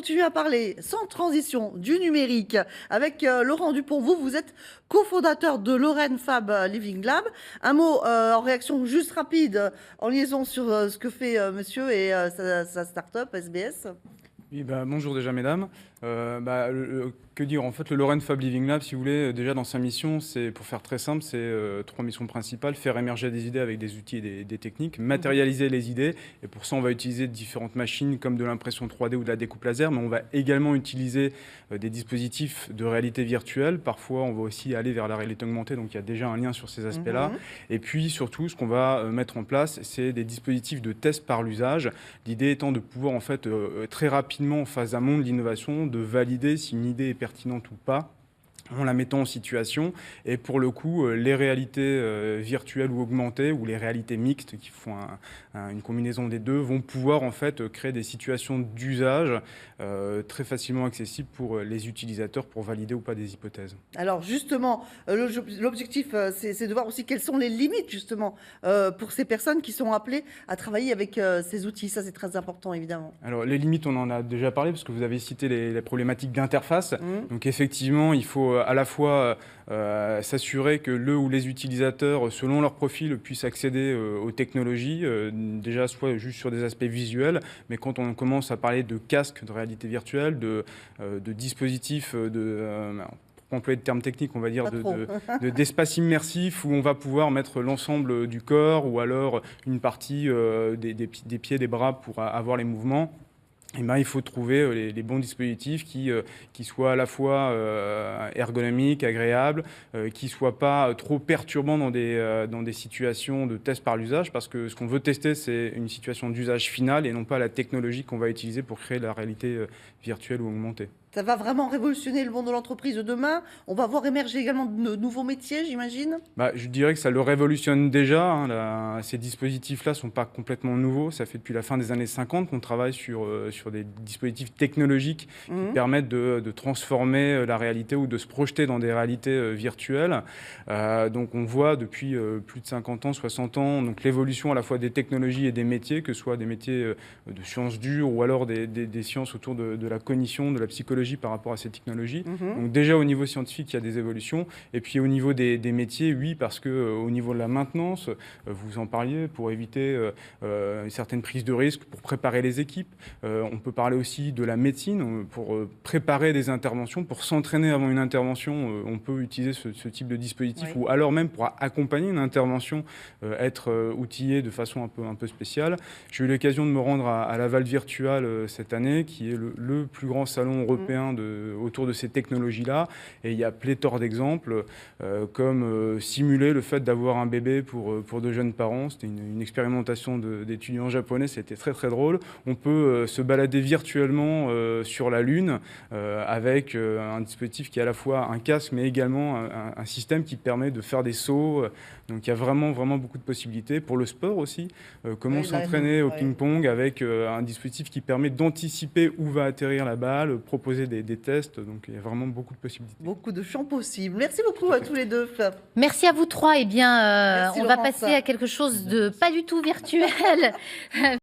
continuer à parler sans transition du numérique avec Laurent Dupont. Vous êtes cofondateur de Lorraine Fab Living Lab. Un mot en réaction juste rapide en liaison sur ce que fait monsieur et sa start-up SBS. Oui, bonjour déjà mesdames. Que dire, en fait, le Lorraine Fab Living Lab, si vous voulez, déjà dans sa mission, c'est, pour faire très simple, c'est 3 missions principales: faire émerger des idées avec des outils et des techniques, matérialiser les idées, et pour ça on va utiliser différentes machines comme de l'impression 3D ou de la découpe laser, mais on va également utiliser des dispositifs de réalité virtuelle. Parfois on va aussi aller vers la réalité augmentée, donc il y a déjà un lien sur ces aspects-là. Et puis surtout, ce qu'on va mettre en place, c'est des dispositifs de test par l'usage. L'idée étant de pouvoir en fait très rapidement, en phase amont de l'innovation, de valider si une idée est pertinente ou pas, en la mettant en situation. Et pour le coup, les réalités virtuelles ou augmentées, ou les réalités mixtes qui font une combinaison des deux, vont pouvoir en fait créer des situations d'usage très facilement accessibles pour les utilisateurs pour valider ou pas des hypothèses. Alors justement, l'objectif, c'est de voir aussi quelles sont les limites justement pour ces personnes qui sont appelées à travailler avec ces outils. Ça, c'est très important, évidemment. Alors les limites, on en a déjà parlé parce que vous avez cité les problématiques d'interface. Donc effectivement, il faut à la fois s'assurer que le ou les utilisateurs, selon leur profil, puissent accéder aux technologies, déjà soit juste sur des aspects visuels, mais quand on commence à parler de casques de réalité virtuelle, de dispositifs pour employer de termes techniques, on va dire, d'espace immersif où on va pouvoir mettre l'ensemble du corps ou alors une partie des pieds, des bras pour avoir les mouvements. Eh ben, il faut trouver les bons dispositifs qui soient à la fois ergonomiques, agréables, qui ne soient pas trop perturbants dans des situations de test par l'usage, parce que ce qu'on veut tester, c'est une situation d'usage final et non pas la technologie qu'on va utiliser pour créer la réalité virtuelle ou augmentée. Ça va vraiment révolutionner le monde de l'entreprise de demain. On va voir émerger également de nouveaux métiers, j'imagine. Je dirais que ça le révolutionne déjà. Ces dispositifs-là ne sont pas complètement nouveaux. Ça fait depuis la fin des années 50 qu'on travaille sur des dispositifs technologiques qui permettent de transformer la réalité ou de se projeter dans des réalités virtuelles. Donc on voit depuis plus de 50 ans, 60 ans, donc l'évolution à la fois des technologies et des métiers, que ce soit des métiers de sciences dures ou alors des sciences autour de la cognition, de la psychologie par rapport à ces technologies. Donc déjà au niveau scientifique, il y a des évolutions. Et puis au niveau des métiers, oui, parce que au niveau de la maintenance, vous en parliez, pour éviter certaines prises de risques, pour préparer les équipes. On peut parler aussi de la médecine, pour préparer des interventions, pour s'entraîner avant une intervention. On peut utiliser ce type de dispositif, ou alors même pour accompagner une intervention, être outillé de façon un peu spéciale. J'ai eu l'occasion de me rendre à Laval Virtual cette année, qui est le plus grand salon européen autour de ces technologies-là. Et il y a pléthore d'exemples, comme simuler le fait d'avoir un bébé pour de jeunes parents. C'était une expérimentation d'étudiants japonais, c'était très très drôle. On peut se balader virtuellement sur la Lune avec un dispositif qui est à la fois un casque, mais également un système qui permet de faire des sauts. Donc il y a vraiment beaucoup de possibilités. Pour le sport aussi, comment s'entraîner au ping-pong avec un dispositif qui permet d'anticiper où va atterrir la balle, proposer des tests. Donc il y a vraiment beaucoup de possibilités. Beaucoup de champs possibles. Merci beaucoup à tous les deux. Merci à vous trois. Eh bien, on va passer à quelque chose de pas du tout virtuel.